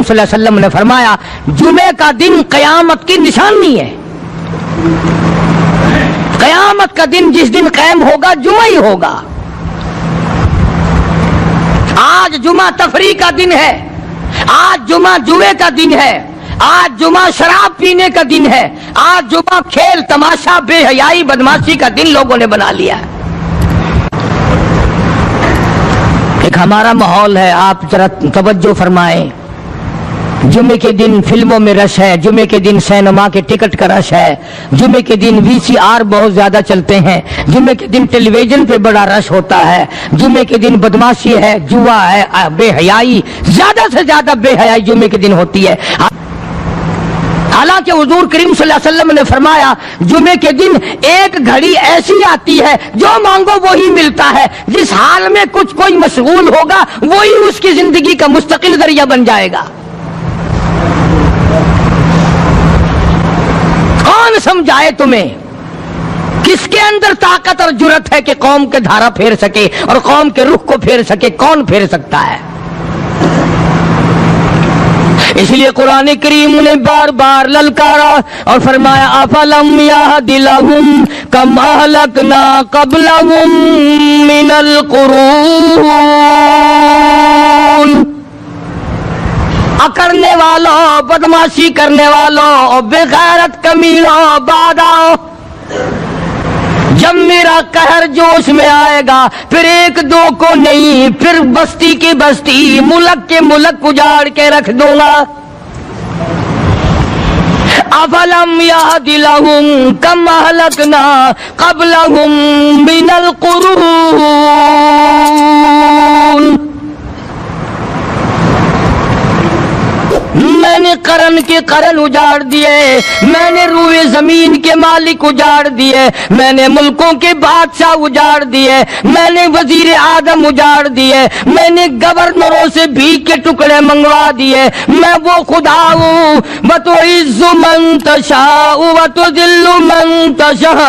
صلی اللہ علیہ وسلم نے فرمایا جمعے کا دن قیامت کی نشانی ہے. قیامت کا دن جس دن قائم ہوگا جمعہ ہی ہوگا. آج جمعہ تفریح کا دن ہے, آج جمعہ جوئے کا دن ہے, آج جمعہ شراب پینے کا دن ہے, آج جمعہ کھیل تماشا بے حیائی بدماشی کا دن لوگوں نے بنا لیا ہے. ایک ہمارا ماحول ہے, آپ ذرا توجہ فرمائیں. جمعے کے دن فلموں میں رش ہے, جمعے کے دن سینما کے ٹکٹ کا رش ہے, جمعے کے دن VCR بہت زیادہ چلتے ہیں, جمعے کے دن ٹیلی ویژن پہ بڑا رش ہوتا ہے, جمعے کے دن بدماشی ہے, جوا ہے, بے حیائی, زیادہ سے زیادہ بے حیائی جمعے کے دن ہوتی ہے. حالانکہ حضور کریم صلی اللہ علیہ وسلم نے فرمایا جمعے کے دن ایک گھڑی ایسی آتی ہے جو مانگو وہی ملتا ہے. جس حال میں کوئی مشغول ہوگا وہی اس کی زندگی کا مستقل ذریعہ بن جائے گا. کون سمجھائے تمہیں؟ کس کے اندر طاقت اور جرت ہے کہ قوم کے دھارا پھیر سکے اور قوم کے رخ کو پھیر سکے؟ کون پھیر سکتا ہے؟ اس لیے قرآن کریم نے بار بار للکارا اور فرمایا افلم یہد لہم کما اہلکنا قبلہم من القرون. اکڑنے والوں, بدماشی کرنے والوں, بے غیرت کمینوں, بعد آؤ. جب میرا قہر جوش میں آئے گا پھر ایک دو کو نہیں, پھر بستی کی بستی, ملک کے ملک اجاڑ کے رکھ دوں گا. افلم یہد لہم کم اہلکنا قبلہم من القرون. میں نے قرن کے قرن اجاڑ دیے, میں نے روئے زمین کے مالک اجاڑ دیے, میں نے ملکوں کے بادشاہ اجاڑ دیے, میں نے وزیر اعظم اجاڑ دیے, میں نے گورنروں سے بھیک کے ٹکڑے منگوا دیے. میں وہ خدا ہوں وتعز من تشاء وتذل من تشاء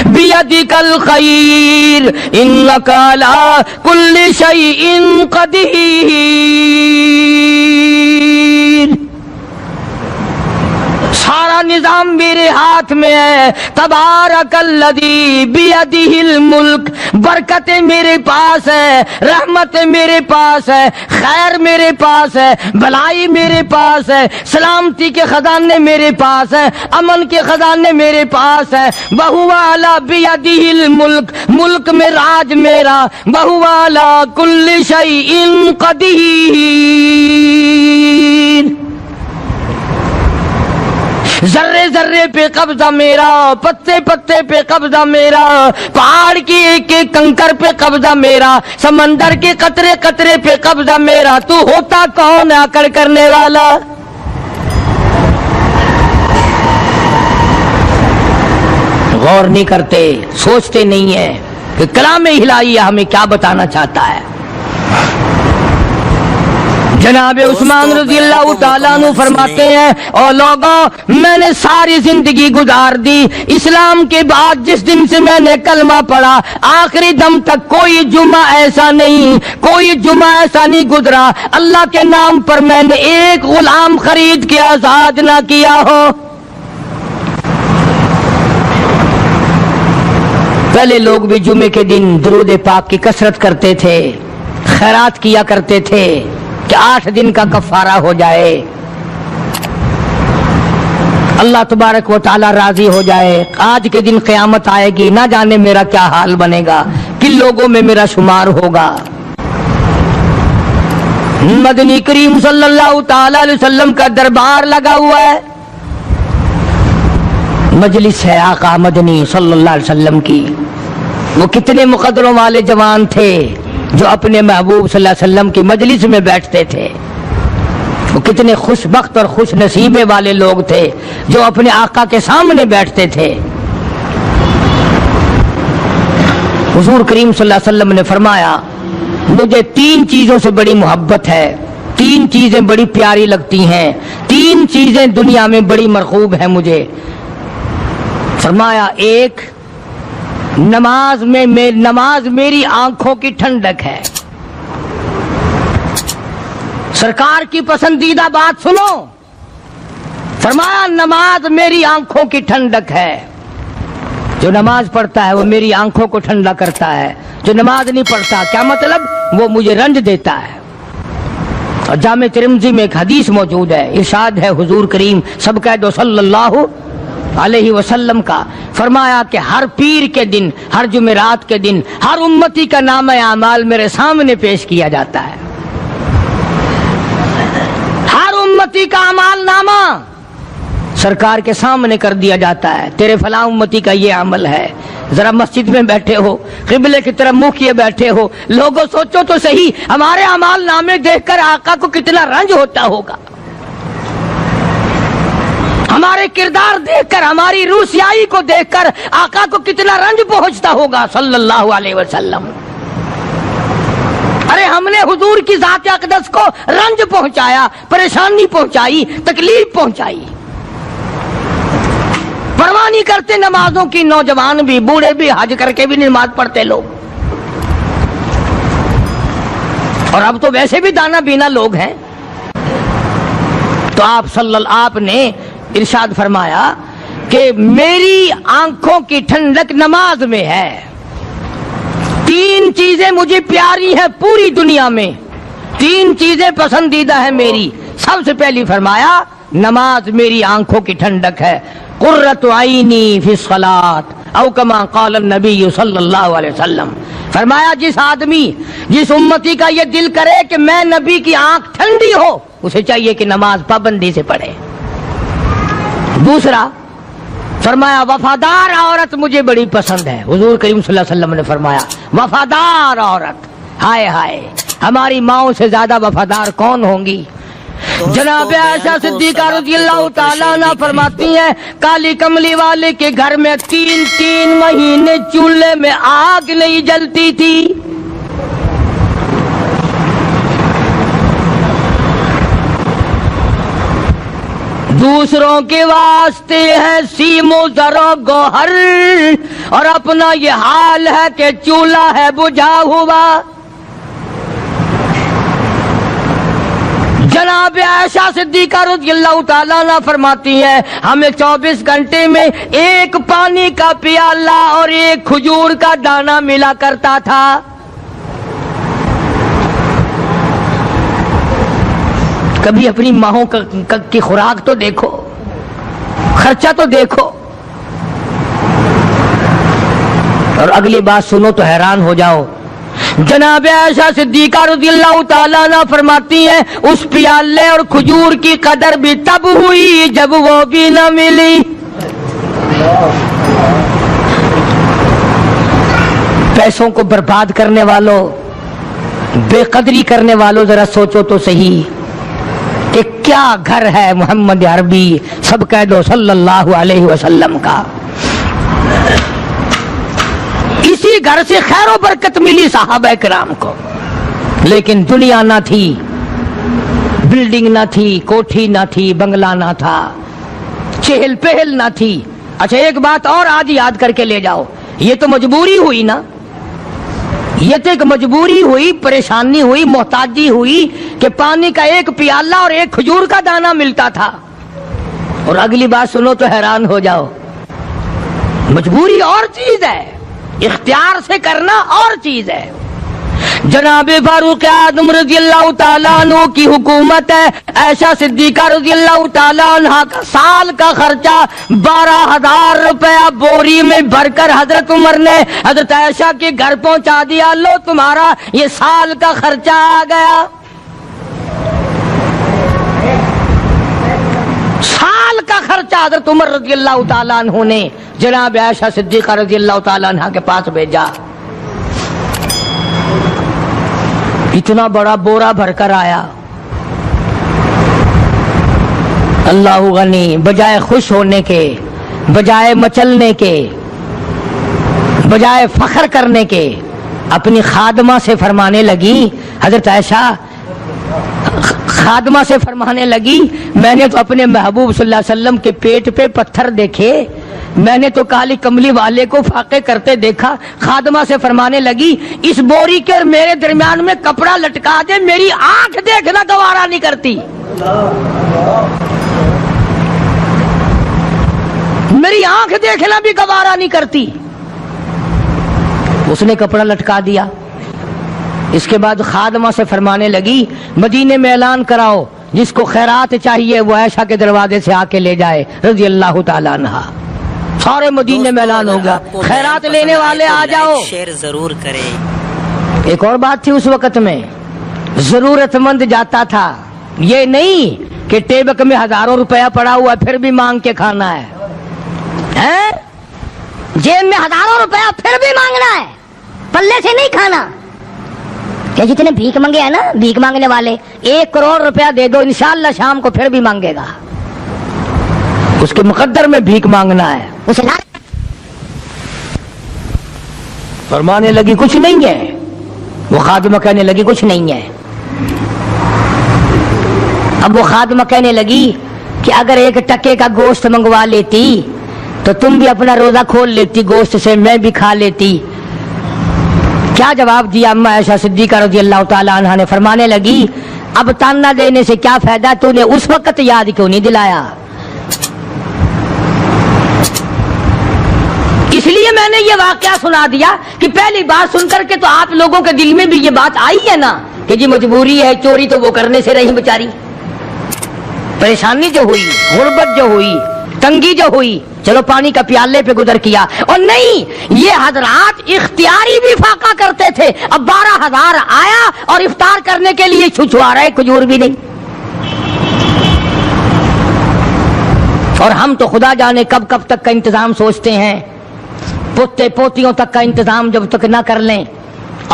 بیدک الخیر انک علی کل شیء قدیر. سارا نظام میرے ہاتھ میں ہے. تبارک الذی بیدہ الملک. برکتیں میرے پاس ہے, رحمتیں میرے پاس ہے, خیر میرے پاس ہے, بھلائی میرے پاس ہے, سلامتی کے خزانے میرے پاس ہے, امن کے خزانے میرے پاس ہے. وہو علی بیدہ الملک. ملک میں راج میرا. وہو علی کل شیء قدیر. ذرے ذرے پہ قبضہ میرا, پتے پتے پہ قبضہ میرا, پہاڑ کی ایک ایک کنکر پہ قبضہ میرا, سمندر کے قطرے قطرے پہ قبضہ میرا. تو ہوتا کون ہے اکڑ کرنے والا؟ غور نہیں کرتے, سوچتے نہیں ہیں کہ کلام الہی ہمیں کیا بتانا چاہتا ہے. جناب عثمان رضی اللہ تعالیٰ عنہ فرماتے ہیں اور لوگوں میں نے ساری زندگی گزار دی, اسلام کے بعد جس دن سے میں نے کلمہ پڑھا آخری دم تک کوئی جمعہ ایسا نہیں, کوئی جمعہ ایسا نہیں گزرا اللہ کے نام پر میں نے ایک غلام خرید کے آزاد نہ کیا ہو. پہلے لوگ بھی جمعے کے دن درود پاک کی کثرت کرتے تھے, خیرات کیا کرتے تھے کہ 8 دن کا کفارہ ہو جائے, اللہ تبارک و تعالی راضی ہو جائے. آج کے دن قیامت آئے گی, نہ جانے میرا کیا حال بنے گا, کن لوگوں میں میرا شمار ہوگا. مدنی کریم صلی اللہ تعالی علیہ وسلم کا دربار لگا ہوا ہے, مجلس ہے آقا مدنی صلی اللہ علیہ وسلم کی. وہ کتنے مقدروں والے جوان تھے جو اپنے محبوب صلی اللہ علیہ وسلم کی مجلس میں بیٹھتے تھے. وہ کتنے خوش بخت اور خوش نصیبے والے لوگ تھے جو اپنے آقا کے سامنے بیٹھتے تھے. حضور کریم صلی اللہ علیہ وسلم نے فرمایا مجھے 3 چیزوں سے بڑی محبت ہے, 3 چیزیں بڑی پیاری لگتی ہیں, 3 چیزیں دنیا میں بڑی مرغوب ہیں مجھے. فرمایا ایک, نماز میری آنکھوں کی ٹھنڈک ہے. سرکار کی پسندیدہ بات سنو، فرمایا نماز میری آنکھوں کی ٹھنڈک ہے، جو نماز پڑھتا ہے وہ میری آنکھوں کو ٹھنڈا کرتا ہے، جو نماز نہیں پڑھتا کیا مطلب؟ وہ مجھے رنج دیتا ہے۔ اور جامع ترمذی میں ایک حدیث موجود ہے، ارشاد ہے حضور کریم سب کہہ دو صلی اللہ علیہ وسلم کا، فرمایا کہ ہر پیر کے دن، ہر جمعرات کے دن ہر امتی کا نامہ اعمال میرے سامنے پیش کیا جاتا ہے۔ ہر امتی کا اعمال نامہ سرکار کے سامنے کر دیا جاتا ہے، تیرے فلاں امتی کا یہ عمل ہے۔ ذرا مسجد میں بیٹھے ہو، قبلے کی طرف منہ کیے بیٹھے ہو، لوگوں سوچو تو صحیح ہمارے اعمال نامے دیکھ کر آقا کو کتنا رنج ہوتا ہوگا، ہمارے کردار دیکھ کر، ہماری روح سیاہی کو دیکھ کر آقا کو کتنا رنج پہنچتا ہوگا صلی اللہ علیہ وسلم۔ ارے ہم نے حضور کی ذات اقدس کو رنج پہنچایا، پریشانی پہنچائی، تکلیف پہنچائی، پرواہ نہیں کرتے نمازوں کی، نوجوان بھی بوڑھے بھی حج کر کے بھی نماز پڑھتے لوگ، اور اب تو ویسے بھی دانا بینا لوگ ہیں۔ تو آپ نے ارشاد فرمایا کہ میری آنکھوں کی ٹھنڈک نماز میں ہے، تین چیزیں مجھے پیاری ہیں پوری دنیا میں، تین چیزیں پسندیدہ ہیں میری۔ سب سے پہلی فرمایا نماز میری آنکھوں کی ٹھنڈک ہے، قرۃ عینی فی الصلاۃ او کما قال النبی صلی اللہ علیہ وسلم، فرمایا جس آدمی، جس امتی کا یہ دل کرے کہ میں نبی کی آنکھ ٹھنڈی ہو، اسے چاہیے کہ نماز پابندی سے پڑھے۔ دوسرا فرمایا وفادار عورت مجھے بڑی پسند ہے، حضور کریم صلی اللہ علیہ وسلم نے فرمایا وفادار عورت، ہائے ہائے ہماری ماؤں سے زیادہ وفادار کون ہوں گی؟ جناب عائشہ صدیقہ رضی اللہ تعالیٰ عنہ فرماتی ہیں کالی کملی والے کے گھر میں 3 مہینے چولہے میں آگ نہیں جلتی تھی۔ دوسروں کے واسطے ہے سیم و زر و گوہر، اور اپنا یہ حال ہے کہ چولہا ہے بجھا ہوا۔ جناب عائشہ صدیقہ رضی اللہ تعالیٰ عنہ فرماتی ہیں ہمیں 24 گھنٹے میں ایک پانی کا پیالہ اور ایک کھجور کا دانہ ملا کرتا تھا۔ کبھی اپنی ماہوں کی خوراک تو دیکھو، خرچہ تو دیکھو، اور اگلی بات سنو تو حیران ہو جاؤ۔ جناب عائشہ صدیقہ رضی اللہ تعالیٰ عنہ فرماتی ہیں اس پیالے اور کھجور کی قدر بھی تب ہوئی جب وہ بھی نہ ملی۔ پیسوں کو برباد کرنے والوں، بے قدری کرنے والوں، ذرا سوچو تو صحیح کہ کیا گھر ہے محمد عربی سب کہہ دو صلی اللہ علیہ وسلم کا۔ اسی گھر سے خیر و برکت ملی صحابہ کرام کو، لیکن دنیا نہ تھی، بلڈنگ نہ تھی، کوٹھی نہ تھی، بنگلہ نہ تھا، چہل پہل نہ تھی۔ اچھا ایک بات اور آج یاد کر کے لے جاؤ، یہ تو مجبوری ہوئی نا، یہ تو ایک مجبوری ہوئی، پریشانی ہوئی، محتاجی ہوئی کہ پانی کا ایک پیالہ اور ایک کھجور کا دانہ ملتا تھا۔ اور اگلی بات سنو تو حیران ہو جاؤ، مجبوری اور چیز ہے، اختیار سے کرنا اور چیز ہے۔ جناب فاروق اعظم رضی اللہ تعالیٰ عنہ کی حکومت ہے، عائشہ صدیقہ رضی اللہ تعالیٰ عنہ کا سال کا خرچہ 12,000 روپیہ بوری میں بھر کر حضرت عمر نے حضرت عائشہ کے گھر پہنچا دیا، لو تمہارا یہ سال کا خرچہ آ گیا۔ سال کا خرچہ حضرت عمر رضی اللہ تعالیٰ عنہ نے جناب عائشہ صدیقہ رضی اللہ تعالیٰ عنہ کے پاس بھیجا۔ اتنا بڑا بورا بھر کر آیا۔ اللہ غنی، بجائے خوش ہونے کے، بجائے مچلنے کے، بجائے فخر کرنے کے، اپنی خادمہ سے فرمانے لگی حضرت عائشہ خادمہ سے فرمانے لگی میں نے تو اپنے محبوب صلی اللہ علیہ وسلم کے پیٹ پہ پتھر دیکھے، میں نے تو کالی کملی والے کو فاقے کرتے دیکھا۔ خادمہ سے فرمانے لگی اس بوری کے اور میرے درمیان میں کپڑا لٹکا دے، میری آنکھ دیکھنا گوارا نہیں کرتی، میری آنکھ دیکھنا بھی گوارا نہیں کرتی۔ اس نے کپڑا لٹکا دیا۔ اس کے بعد خادمہ سے فرمانے لگی مدینے میں اعلان کراؤ جس کو خیرات چاہیے وہ عائشہ کے دروازے سے آ کے لے جائے رضی اللہ تعالیٰ عنہا۔ سارے مدینے میں اعلان ہوگا خیرات لینے والے آ جاؤ۔ شیئر ضرور کریں۔ ایک اور بات تھی اس وقت میں، ضرورت مند جاتا تھا، یہ نہیں کہ ٹیبک میں ہزاروں روپیہ پڑا ہوا پھر بھی مانگ کے کھانا ہے، جیب میں ہزاروں روپیہ پھر بھی مانگنا ہے، پلے سے نہیں کھانا۔ کہ جتنے بھیک مانگے ہیں نا بھیک مانگنے والے، 1 کروڑ روپیہ دے دو انشاءاللہ شام کو پھر بھی مانگے گا، اس کے مقدر میں بھیک مانگنا ہے۔ اسے فرمانے لگی کچھ نہیں ہے، وہ خادمہ کہنے لگی کچھ نہیں ہے۔ اب وہ خادمہ کہنے لگی کہ اگر 1 ٹکے کا گوشت منگوا لیتی تو تم بھی اپنا روزہ کھول لیتی، گوشت سے میں بھی کھا لیتی۔ کیا جواب دیا اما عائشہ صدیقہ رضی اللہ تعالی عنہا نے؟ فرمانے لگی اب تانا دینے سے کیا فائدہ، تو نے اس وقت یاد کیوں نہیں دلایا؟ اس لیے میں نے یہ واقعہ سنا دیا کہ پہلی بار سن کر کے تو آپ لوگوں کے دل میں بھی یہ بات آئی ہے نا کہ جی مجبوری ہے، چوری تو وہ کرنے سے رہی بیچاری، پریشانی جو ہوئی، غربت جو ہوئی، تنگی جو ہوئی، چلو پانی کا پیالے پہ گزر کیا۔ اور نہیں، یہ حضرات اختیاری بھی فاقہ کرتے تھے۔ اب 12,000 آیا اور افطار کرنے کے لیے چھچوا رہے، کھجور بھی نہیں۔ اور ہم تو خدا جانے کب کب تک کا انتظام سوچتے ہیں، پوتے پوتیوں تک کا انتظام جب تک نہ کر لیں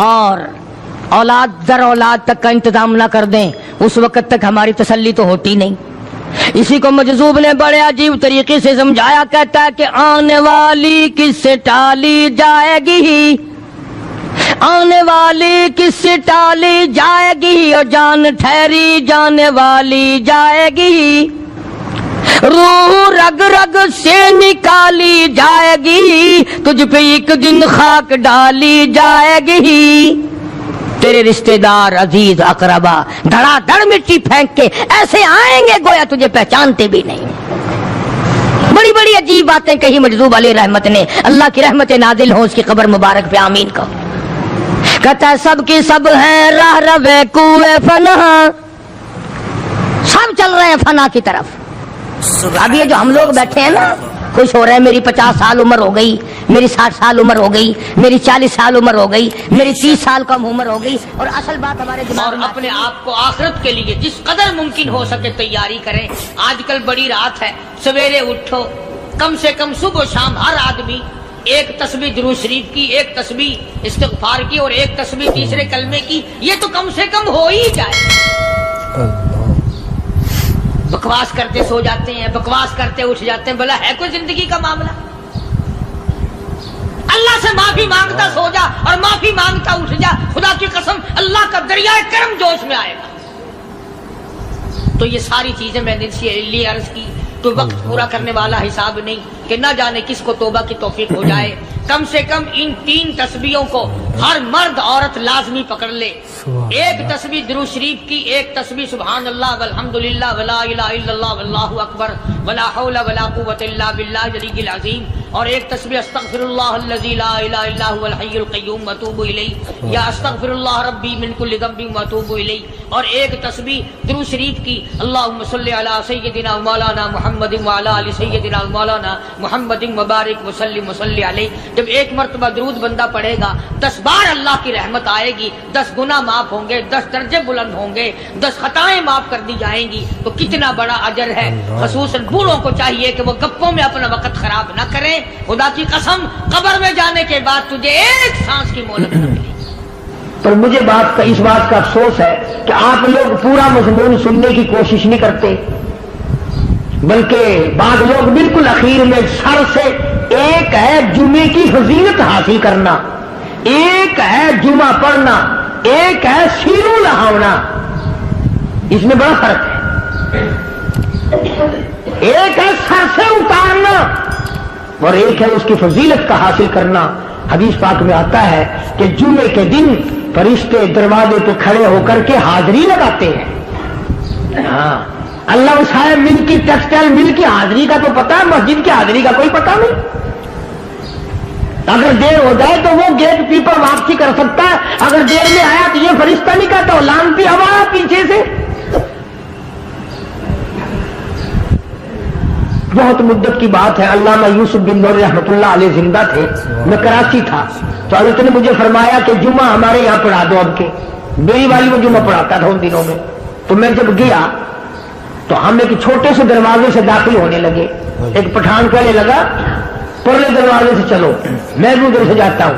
اور اولاد در اولاد تک کا انتظام نہ کر دیں اس وقت تک ہماری تسلی تو ہوتی نہیں۔ اسی کو مجذوب نے بڑے عجیب طریقے سے سمجھایا، کہتا ہے کہ آنے والی کس سے ٹالی جائے گی، آنے والی کس سے ٹالی جائے گی، اور جان ٹھہری جانے والی جائے گی، روح رگ رگ سے نکالی جائے گی، تجھ پہ ایک دن خاک ڈالی جائے گی، تیرے رشتہ دار عزیز اقربا دھڑا دھڑ مٹی پھینک کے ایسے آئیں گے گویا تجھے پہچانتے بھی نہیں۔ بڑی بڑی عجیب باتیں کہی مجذوب علیہ رحمت نے، اللہ کی رحمت نازل ہو اس کی قبر مبارک پہ، آمین کہو۔ کہتا ہے سب کی سب ہیں راہ روے کوئے فنا، سب چل رہے ہیں فنا کی طرف۔ اب یہ جو ہم لوگ بیٹھے ہیں نا خوش ہو رہے ہیں، میری 50 سال عمر ہو گئی، میری 60 سال عمر ہو گئی، میری 40 سال عمر ہو گئی، میری 30 سال کم عمر ہو گئی، اور اصل بات ہمارے دماغ میں اپنے آپ کو آخرت کے لیے جس قدر ممکن ہو سکے تیاری کریں۔ آج کل بڑی رات ہے، سویرے اٹھو، کم سے کم صبح و شام ہر آدمی 1 تسبیح درود شریف کی، 1 تسبیح استغفار کی، اور 1 تسبیح تیسرے کلمے کی، یہ تو کم سے کم ہو ہی جائے۔ بکواس کرتے سو جاتے ہیں، بکواس کرتے اٹھ جاتے ہیں، بھلا ہے کوئی زندگی کا معاملہ؟ اللہ سے معافی مانگتا سو جا اور معافی مانگتا اٹھ جا، خدا کی قسم اللہ کا دریائے کرم جوش میں آئے گا۔ تو یہ ساری چیزیں میں نے لیے عرض کی، تو وقت پورا کرنے والا حساب نہیں کہ نہ جانے کس کو توبہ کی توفیق ہو جائے۔ کم سے کم ان 3 تسبیحوں کو ہر مرد عورت لازمی پکڑ لے۔ 1 تسبیح درود شریف کی، 1 تسبیح سبحان اللہ والحمدللہ ولا الہ الا اللہ واللہ اکبر ولا حول ولا قوت الا باللہ العلی العظیم، اور 1 تسبیح استغفر اللہ الذی لا الہ الا هو الحی القیوم واتوب الیہ، یا استغفر اللہ ربی من کل ذنب واتوب الیہ، اور 1 تسبیح درود شریف کی اللہم صلی علی سیدنا مولانا محمد وعلی آل سیدنا مولانا محمد مبارک وسلم وصلی علیہ۔ جب 1 مرتبہ درود بندہ پڑھے گا 10 بار اللہ کی رحمت آئے گی، 10 گناہ معاف ہوں گے، 10 درجے بلند ہوں گے، 10 خطائیں معاف کر دی جائیں گی، تو کتنا بڑا اجر ہے۔ خصوصاً بوڑھوں کو چاہیے کہ وہ گپوں میں اپنا وقت خراب نہ کریں۔ خدا کی قسم قبر میں جانے کے بعد تجھے 1 سانس کی مہلت نہ ملے۔ پر مجھے اس بات کا افسوس ہے کہ آپ لوگ پورا مضمون سننے کی کوشش نہیں کرتے، بلکہ بعض لوگ بالکل اخیر میں سر سے، ایک ہے جمعے کی فضیلت حاصل کرنا، ایک ہے جمعہ پڑھنا، ایک ہے سیرو لہاونا، اس میں بڑا فرق ہے. ایک ہے سر سے اتارنا اور ایک ہے اس کی فضیلت کا حاصل کرنا. حدیث پاک میں آتا ہے کہ جمعے کے دن فرشتے دروازے پہ کھڑے ہو کر کے حاضری لگاتے ہیں. ہاں اللہ صاحب مل کی ٹیکسٹائل مل کی حاضری کا تو پتا ہے, مسجد کی حاضری کا کوئی پتا نہیں. اگر دیر ہو جائے تو وہ گیٹ کیپر واپسی کر سکتا ہے, اگر دیر میں آیا تو یہ فرشتہ نہیں کہتا, لانتی ہوا پیچھے سے. بہت مدت کی بات ہے, علامہ یوسف بن نور رحمۃ اللہ علیہ زندہ تھے, میں کراچی تھا, تو حضرت نے مجھے فرمایا کہ جمعہ ہمارے یہاں پڑھا دو. اب کے میری والی میں جمعہ پڑھاتا تھا ان دنوں میں. تو میں جب گیا تو ہم ایک چھوٹے سے دروازے سے داخل ہونے لگے. ایک پٹھان کہنے لگا پرلے دروازے سے چلو, میں بھی ادھر سے جاتا ہوں.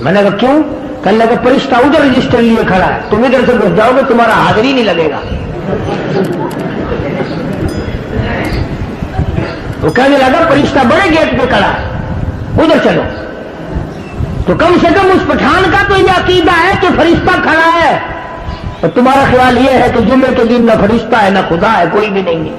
میں نے کہا کیوں؟ کہنے لگا فرشتہ ادھر رجسٹر لیے کھڑا ہے, تم ادھر سے گھس جاؤ گے تمہارا حاضری نہیں لگے گا. وہ کہنے لگا فرشتہ بڑے گیٹ پہ کھڑا ہے ادھر چلو. تو کم سے کم اس پٹھان کا تو یہ عقیدہ ہے کہ فرشتہ کھڑا ہے, اور تمہارا خیال یہ ہے کہ جمعے کے دن نہ فرشتہ ہے نہ خدا ہے, کوئی بھی نہیں ہے.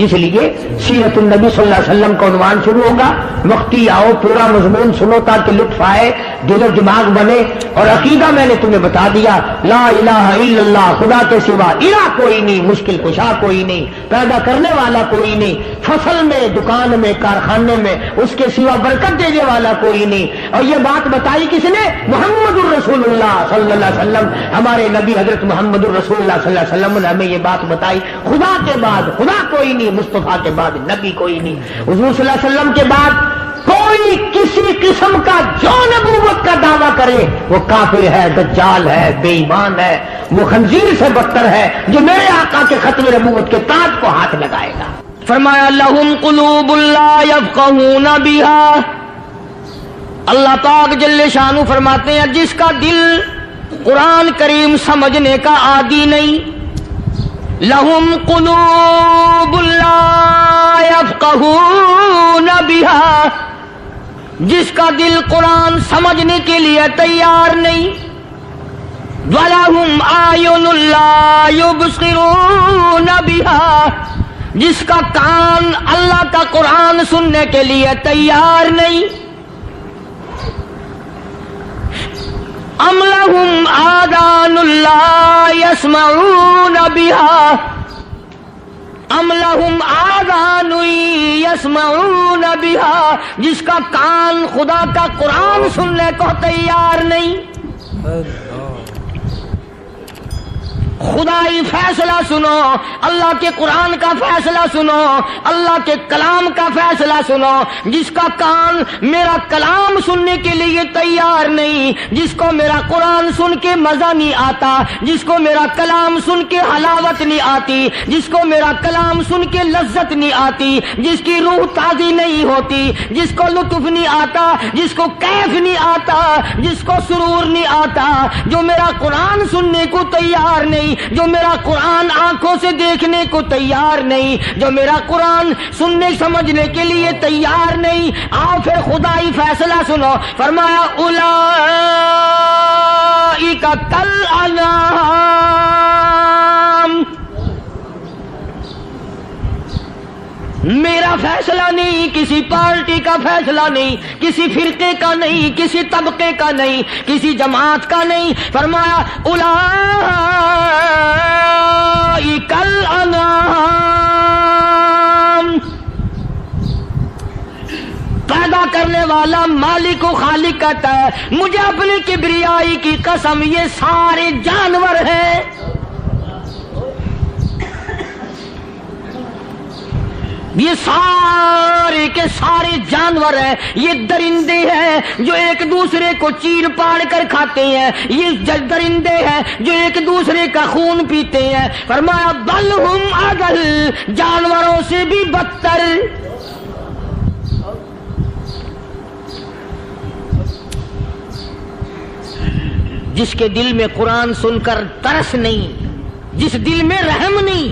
اس لیے سیرت النبی صلی اللہ علیہ وسلم کا عنوان شروع ہوگا. وقتی آؤ, پورا مضمون سنو تاکہ لطف آئے, دل و دماغ بنے. اور عقیدہ میں نے تمہیں بتا دیا, لا الہ الا اللہ, خدا کے سوا الہ کوئی نہیں, مشکل کشا کوئی نہیں, پیدا کرنے والا کوئی نہیں, فصل میں, دکان میں, کارخانے میں اس کے سوا برکت دینے والا کوئی نہیں. اور یہ بات بتائی کس نے؟ محمد الرسول اللہ صلی اللہ علیہ وسلم. ہمارے نبی حضرت محمد الرسول اللہ صلی اللہ علیہ وسلم نے ہمیں یہ بات بتائی. خدا کے بعد خدا کوئی نہیں, مصطفیٰ کے بعد نبی کوئی نہیں, حضور صلی اللہ علیہ وسلم کے بعد کوئی کسی قسم کا جو نبوت کا دعویٰ کرے وہ کافر ہے, دجال ہے, بے ایمان ہے, وہ خنزیر سے بدتر ہے جو میرے آقا کے ختم نبوت کے تاج کو ہاتھ لگائے گا. فرمایا لہم قلوب لا یفقہون بہا. اللہ پاک جل شانہ فرماتے ہیں جس کا دل قرآن کریم سمجھنے کا عادی نہیں, لہم قلوب لا یفقہون بہا, جس کا دل قرآن سمجھنے کے لیے تیار نہیں, وَلَهُمْ أَعْيُنٌ لَا يُبْصِرُونَ بِهَا, جس کا کان اللہ کا قرآن سننے کے لیے تیار نہیں, أَمْ لَهُمْ آذَانٌ لَا يَسْمَعُونَ بِهَا, ام لہم آذان یسمعون بہا, جس کا کان خدا کا قرآن سننے کو تیار نہیں. خدائی فیصلہ سنو, اللہ کے قرآن کا فیصلہ سنو, اللہ کے کلام کا فیصلہ سنو. جس کا کان میرا کلام سننے کے لیے تیار نہیں, جس کو میرا قرآن سن کے مزہ نہیں آتا, جس کو میرا کلام سن کے حلاوت نہیں آتی, جس کو میرا کلام سن کے لذت نہیں آتی, جس کی روح تازی نہیں ہوتی, جس کو لطف نہیں آتا, جس کو کیف نہیں آتا, جس کو سرور نہیں آتا, جو میرا قرآن سننے کو تیار نہیں, جو میرا قرآن آنکھوں سے دیکھنے کو تیار نہیں, جو میرا قرآن سننے سمجھنے کے لیے تیار نہیں. آؤ پھر خدائی فیصلہ سنو. فرمایا اولئک کالانعام, میرا فیصلہ نہیں, کسی پارٹی کا فیصلہ نہیں, کسی فرقے کا نہیں, کسی طبقے کا نہیں, کسی جماعت کا نہیں. فرمایا اولئک الانعام, پیدا کرنے والا مالک و خالق کہتا ہے مجھے اپنی کبریائی کی قسم یہ سارے جانور ہیں. یہ سارے کے سارے جانور ہیں, یہ درندے ہیں جو ایک دوسرے کو چیر پاڑ کر کھاتے ہیں, یہ درندے ہیں جو ایک دوسرے کا خون پیتے ہیں. فرمایا بل ہم اضل, جانوروں سے بھی بدتر. جس کے دل میں قرآن سن کر ترس نہیں, جس دل میں رحم نہیں,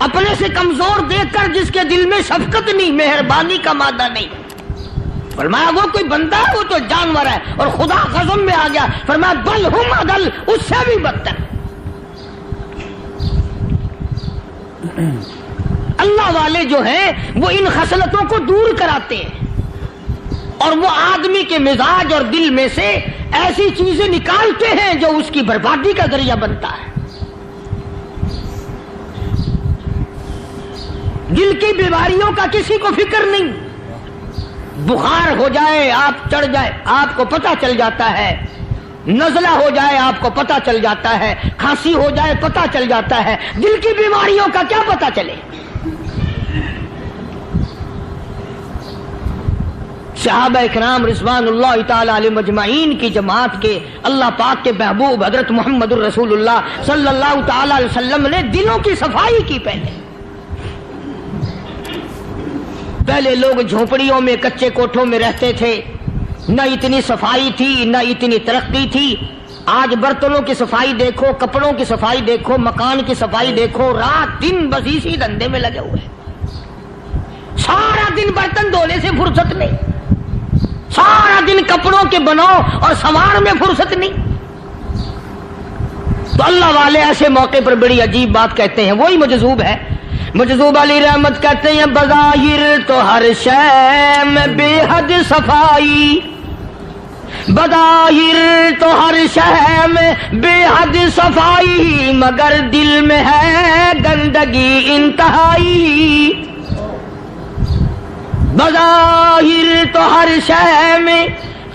اپنے سے کمزور دیکھ کر جس کے دل میں شفقت نہیں, مہربانی کا مادہ نہیں. فرمایا وہ کوئی بندہ ہے, وہ تو جانور ہے. اور خدا قسم میں آ گیا, فرمایا بل ہم اضل, اس سے بھی بدتر. اللہ والے جو ہیں وہ ان خصلتوں کو دور کراتے ہیں اور وہ آدمی کے مزاج اور دل میں سے ایسی چیزیں نکالتے ہیں جو اس کی بربادی کا ذریعہ بنتا ہے. دل کی بیماریوں کا کسی کو فکر نہیں. بخار ہو جائے آپ چڑھ جائے آپ کو پتہ چل جاتا ہے, نزلہ ہو جائے آپ کو پتہ چل جاتا ہے, کھانسی ہو جائے پتہ چل جاتا ہے. دل کی بیماریوں کا کیا پتہ چلے؟ صحابہ اکرام رضوان اللہ تعالی علیہ مجمعین کی جماعت کے اللہ پاک کے محبوب حضرت محمد الرسول اللہ صلی اللہ تعالی علیہ وسلم نے دلوں کی صفائی کی. پہلے لوگ جھونپڑیوں میں کچے کوٹھوں میں رہتے تھے, نہ اتنی صفائی تھی نہ اتنی ترقی تھی. آج برتنوں کی صفائی دیکھو, کپڑوں کی صفائی دیکھو, مکان کی صفائی دیکھو, رات دن بس اسی دھندے میں لگے ہوئے. سارا دن برتن دھونے سے فرصت نہیں, سارا دن کپڑوں کے بناؤ اور سنوار میں فرصت نہیں. تو اللہ والے ایسے موقع پر بڑی عجیب بات کہتے ہیں, وہی مجذوب ہے. مجذوب علی رحمت کہتے ہیں بظاہر تو ہر شے میں بے حد صفائی, بظاہر تو ہر شے میں بے حد صفائی, مگر دل میں ہے گندگی انتہائی. بظاہر تو ہر شے میں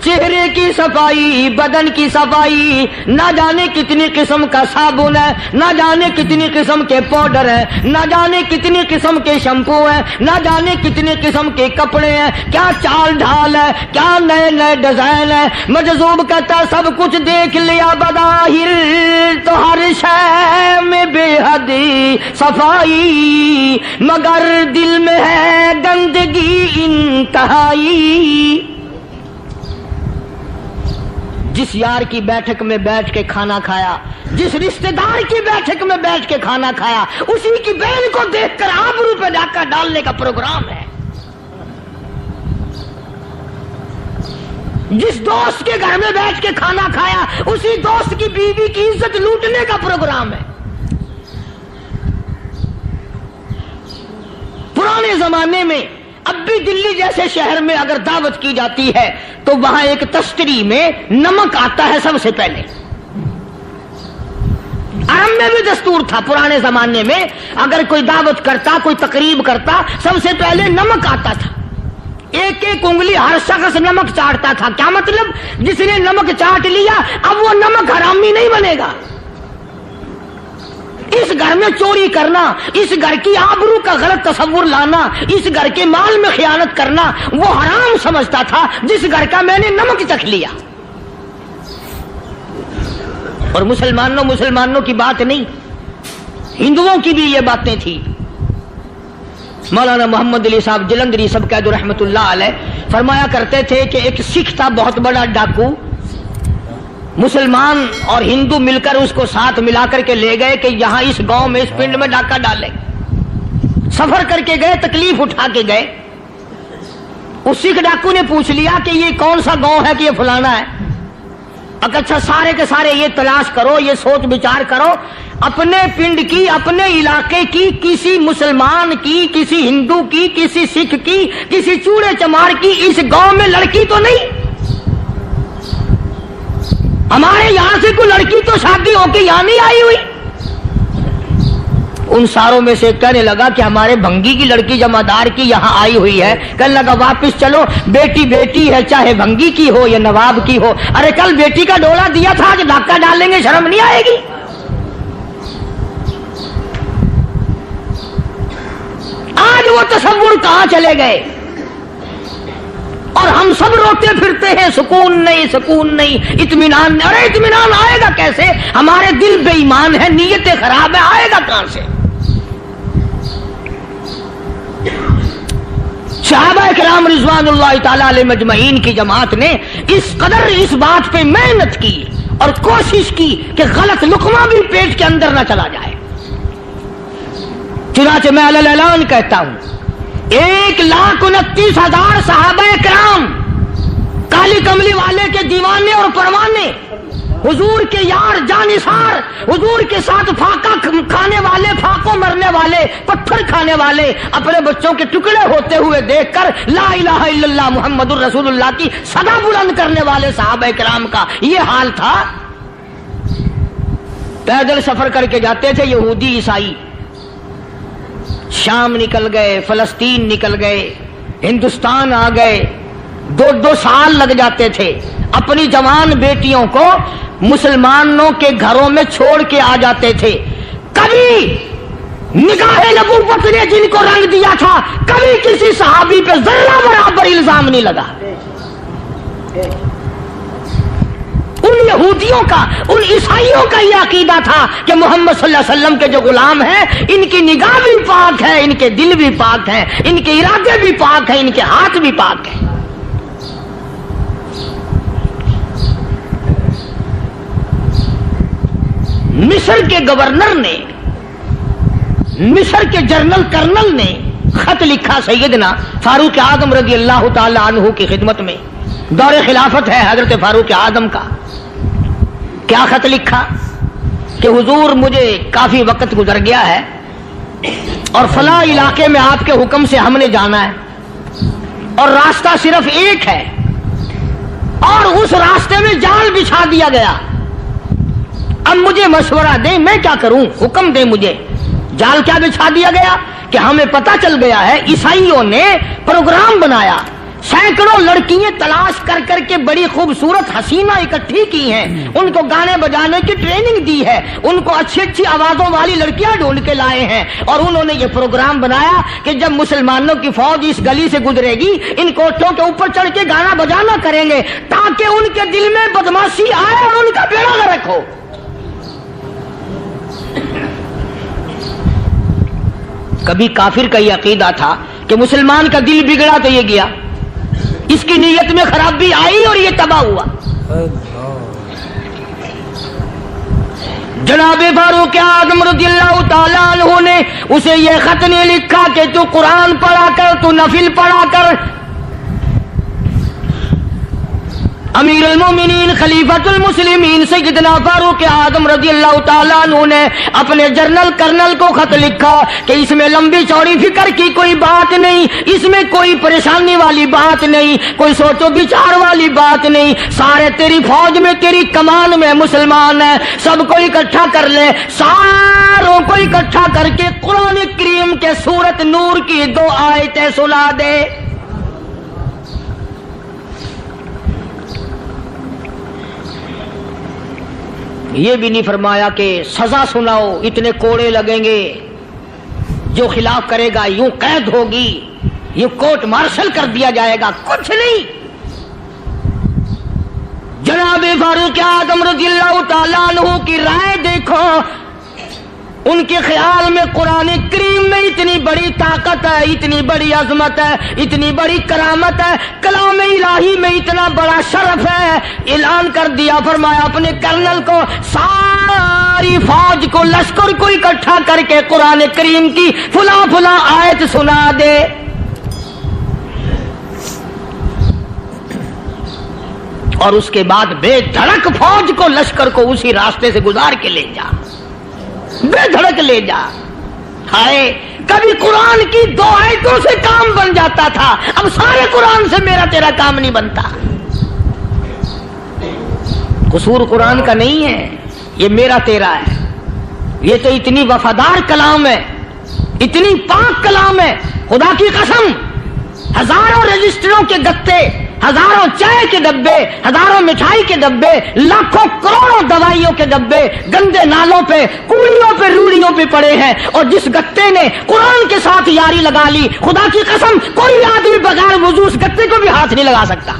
چہرے کی صفائی, بدن کی صفائی, نہ جانے کتنی قسم کا صابن ہے, نہ جانے کتنی قسم کے پاؤڈر ہیں, نہ جانے کتنی قسم کے شیمپو ہیں, نہ جانے کتنی قسم کے کپڑے ہیں, کیا چال ڈھال ہے, کیا نئے نئے ڈیزائن ہے. مجذوب کہتا سب کچھ دیکھ لیا, بظاہر تو ہر شے میں بے حد صفائی, مگر دل میں ہے گندگی انتہائی. جس یار کی بیٹھک میں بیٹھ کے کھانا کھایا, جس رشتہ دار کی بیٹھک میں بیٹھ کے کھانا کھایا, اسی کی بہن کو دیکھ کر آبرو پہ ڈاکہ ڈالنے کا پروگرام ہے. جس دوست کے گھر میں بیٹھ کے کھانا کھایا, اسی دوست کی بیوی کی عزت لوٹنے کا پروگرام ہے. پرانے زمانے میں اب بھی دلی جیسے شہر میں اگر دعوت کی جاتی ہے تو وہاں ایک تشتری میں نمک آتا ہے سب سے پہلے. عرب میں بھی دستور تھا پرانے زمانے میں, اگر کوئی دعوت کرتا, کوئی تقریب کرتا, سب سے پہلے نمک آتا تھا. ایک ایک انگلی ہر شخص نمک چاٹتا تھا. کیا مطلب؟ جس نے نمک چاٹ لیا اب وہ نمک حرامی نہیں بنے گا. اس گھر میں چوری کرنا, اس گھر کی آبرو کا غلط تصور لانا, اس گھر کے مال میں خیانت کرنا وہ حرام سمجھتا تھا جس گھر کا میں نے نمک چکھ لیا. اور مسلمانوں کی بات نہیں, ہندوؤں کی بھی یہ باتیں تھی. مولانا محمد علی صاحب جلندری سب قید رحمت اللہ علیہ فرمایا کرتے تھے کہ ایک سکھ تھا بہت بڑا ڈاکو, مسلمان اور ہندو مل کر اس کو ساتھ ملا کر کے لے گئے کہ یہاں اس گاؤں میں اس پنڈ میں ڈاکہ ڈالے. سفر کر کے گئے, تکلیف اٹھا کے گئے. اس سکھ ڈاکو نے پوچھ لیا کہ یہ کون سا گاؤں ہے کہ یہ فلانا ہے. اچھا سارے کے سارے یہ تلاش کرو, یہ سوچ بچار کرو, اپنے پنڈ کی, اپنے علاقے کی, کسی مسلمان کی, کسی ہندو کی, کسی سکھ کی, کسی چوڑے چمار کی اس گاؤں میں لڑکی تو نہیں. ہمارے یہاں سے کوئی لڑکی تو شادی ہو کے یہاں نہیں آئی ہوئی. ان ساروں میں سے کہنے لگا کہ ہمارے بھنگی کی لڑکی جمعدار کی یہاں آئی ہوئی ہے. کہنے لگا واپس چلو, بیٹی بیٹی ہے چاہے بھنگی کی ہو یا نواب کی ہو. ارے کل بیٹی کا ڈولا دیا تھا, آج ڈاکہ ڈالیں گے, شرم نہیں آئے گی؟ آج وہ تصور کہاں چلے گئے اور ہم سب روتے پھرتے ہیں سکون نہیں, سکون نہیں, اطمینان نہیں. ارے اطمینان آئے گا کیسے؟ ہمارے دل بے ایمان ہے, نیتیں خراب ہے, آئے گا کہاں سے؟ صحابہ کرام رضوان اللہ تعالی علیہ مجمعین کی جماعت نے اس قدر اس بات پہ محنت کی اور کوشش کی کہ غلط لقمہ بھی پیٹ کے اندر نہ چلا جائے. چنانچہ میں علی الاعلان کہتا ہوں 1,29,000 صحابہ کرام کالی کملی والے کے دیوانے اور پروانے, حضور کے یار جانثار, حضور کفر کے ساتھ فاقہ کھانے والے، فاقوں مرنے والے، پتھر کھانے والے اپنے بچوں کے ٹکڑے ہوتے ہوئے دیکھ کر لا الہ الا اللہ محمد الرسول اللہ کی صدا بلند کرنے والے صحابہ کرام کا یہ حال تھا. پیدل سفر کر کے جاتے تھے یہودی عیسائی، شام نکل گئے، فلسطین نکل گئے، ہندوستان آ گئے، 2 سال لگ جاتے تھے. اپنی جوان بیٹیوں کو مسلمانوں کے گھروں میں چھوڑ کے آ جاتے تھے. کبھی نگاہ نبوت نے جن کو رنگ دیا تھا، کبھی کسی صحابی پہ ذرہ برابر الزام نہیں لگا. ان یہودیوں کا، ان عیسائیوں کا یہ عقیدہ تھا کہ محمد صلی اللہ علیہ وسلم کے جو غلام ہیں ان کی نگاہ بھی پاک ہے، ان کے دل بھی پاک ہیں، ان کے ارادے بھی پاک ہیں، ان کے ہاتھ بھی پاک ہیں. مصر کے گورنر نے، مصر کے جنرل کرنل نے خط لکھا سیدنا فاروق اعظم رضی اللہ تعالی عنہ کی خدمت میں. دور خلافت ہے حضرت فاروق اعظم کا. کیا خط لکھا کہ حضور مجھے کافی وقت گزر گیا ہے اور فلاں علاقے میں آپ کے حکم سے ہم نے جانا ہے اور راستہ صرف ایک ہے اور اس راستے میں جال بچھا دیا گیا. اب مجھے مشورہ دیں میں کیا کروں، حکم دیں مجھے. جال کیا بچھا دیا گیا کہ ہمیں پتہ چل گیا ہے عیسائیوں نے پروگرام بنایا، سینکڑوں لڑکیاں تلاش کر کر کے بڑی خوبصورت حسینہ اکٹھی کی ہیں، ان کو گانے بجانے کی ٹریننگ دی ہے، ان کو اچھی اچھی آوازوں والی لڑکیاں ڈھونڈ کے لائے ہیں اور انہوں نے یہ پروگرام بنایا کہ جب مسلمانوں کی فوج اس گلی سے گزرے گی ان کوٹھوں کے اوپر چڑھ کے گانا بجانا کریں گے تاکہ ان کے دل میں بدماشی آئے اور ان کا بیڑا غرق ہو. کبھی کافر کا یہ عقیدہ تھا کہ مسلمان کا دل بگڑا تو یہ گیا، اس کی نیت میں خرابی آئی اور یہ تباہ ہوا. جناب فاروق اعظم رضی اللہ تعالیٰ عنہ نے اسے یہ خط نہیں لکھا کہ تو قرآن پڑھا کر، تو نفل پڑھا کر. امیر المومنین خلیفۃ المسلمین سیدنا فاروق اعظم رضی اللہ تعالیٰ عنہ نے اپنے جنرل کرنل کو خط لکھا کہ اس میں لمبی چوڑی فکر کی کوئی بات نہیں، اس میں کوئی پریشانی والی بات نہیں، کوئی سوچ و بچار والی بات نہیں. سارے تیری فوج میں، تیری کمان میں مسلمان ہیں، سب کو اکٹھا کر لے، ساروں کو اکٹھا کر کے قرآن کریم کے سورت نور کی 2 آیتیں سنا دے. یہ بھی نہیں فرمایا کہ سزا سناؤ، اتنے کوڑے لگیں گے، جو خلاف کرے گا یوں قید ہوگی، یہ کورٹ مارشل کر دیا جائے گا. کچھ نہیں. جناب فاروق اعظم رضی اللہ تعالیٰ عنہ کی رائے دیکھو، ان کے خیال میں قرآن کریم میں اتنی بڑی طاقت ہے، اتنی بڑی عظمت ہے، اتنی بڑی کرامت ہے، کلام الہی میں اتنا بڑا شرف ہے. اعلان کر دیا، فرمایا اپنے کرنل کو ساری فوج کو، لشکر کو اکٹھا کر کے قرآن کریم کی فلاں فلاں آیت سنا دے. اور اس کے بعد بے دھڑک فوج کو، لشکر کو اسی راستے سے گزار کے لے جا، بے دھڑک لے جا. ہائے کبھی قرآن کی 2 آیتوں سے کام بن جاتا تھا، اب سارے قرآن سے میرا تیرا کام نہیں بنتا. قصور قرآن کا نہیں ہے، یہ میرا تیرا ہے. یہ تو اتنی وفادار کلام ہے، اتنی پاک کلام ہے، خدا کی قسم. ہزاروں رجسٹروں کے گتے، ہزاروں چائے کے ڈبے، ہزاروں مٹھائی کے ڈبے، لاکھوں کروڑوں دوائیوں کے ڈبے گندے نالوں پہ، کوڑیوں پہ، روڑیوں پہ پڑے ہیں، اور جس گتے نے قرآن کے ساتھ یاری لگا لی، خدا کی قسم کوئی آدمی بغیر وضو اس گتے کو بھی ہاتھ نہیں لگا سکتا.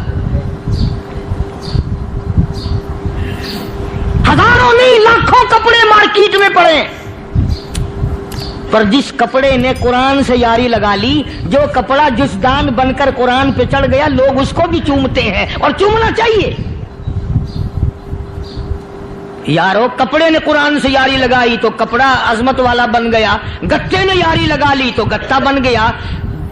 ہزاروں نہیں لاکھوں کپڑے مارکیٹ میں پڑے، پر جس کپڑے نے قرآن سے یاری لگا لی، جو کپڑا جسدان بن کر قرآن پہ چڑھ گیا، لوگ اس کو بھی چومتے ہیں اور چومنا چاہیے. یارو کپڑے نے قرآن سے یاری لگائی تو کپڑا عظمت والا بن گیا، گتے نے یاری لگا لی تو گتا بن گیا.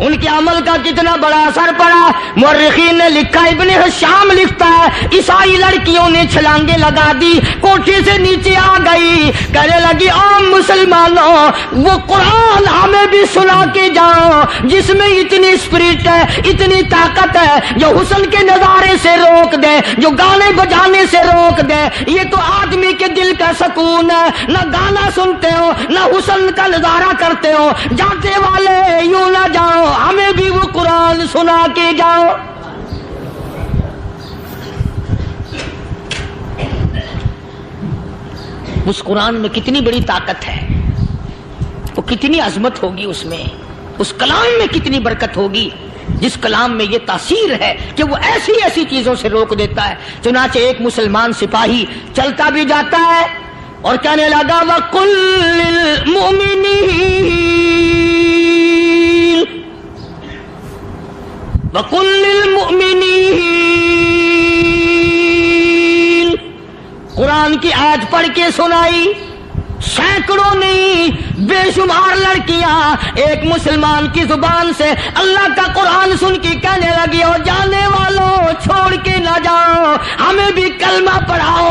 ان کے عمل کا کتنا بڑا اثر پڑا. مورخین نے لکھا, ابن حشام لکھتا ہے, عیسائی لڑکیوں نے چھلانگیں لگا دی, کوٹھی سے نیچے آ گئی, کہنے لگی عام مسلمانوں وہ قرآن ہمیں بھی سنا کے جاؤ جس میں اتنی اسپرٹ ہے, اتنی طاقت ہے, جو حسن کے نظارے سے روک دے, جو گانے بجانے سے روک دے. یہ تو آدمی کے دل کا سکون ہے. نہ گانا سنتے ہو نہ حسن کا نظارہ کرتے ہو, جاتے والے یوں نہ جاؤ, ہمیں بھی وہ قرآن سنا کے جاؤ. اس قرآن میں کتنی بڑی طاقت ہے, وہ کتنی عظمت ہوگی اس میں, اس کلام میں کتنی برکت ہوگی, جس کلام میں یہ تاثیر ہے کہ وہ ایسی ایسی چیزوں سے روک دیتا ہے. چنانچہ ایک مسلمان سپاہی چلتا بھی جاتا ہے اور کہنے لگا وَقُلْ لِلْمُؤْمِنِينَ, قرآن کی آیت پڑھ کے سنائی. سینکڑوں نہیں بے شمار لڑکیاں ایک مسلمان کی زبان سے اللہ کا قرآن سن کے کہنے لگی, اور جانے والوں چھوڑ کے نہ جاؤ, ہمیں بھی کلمہ پڑھاؤ.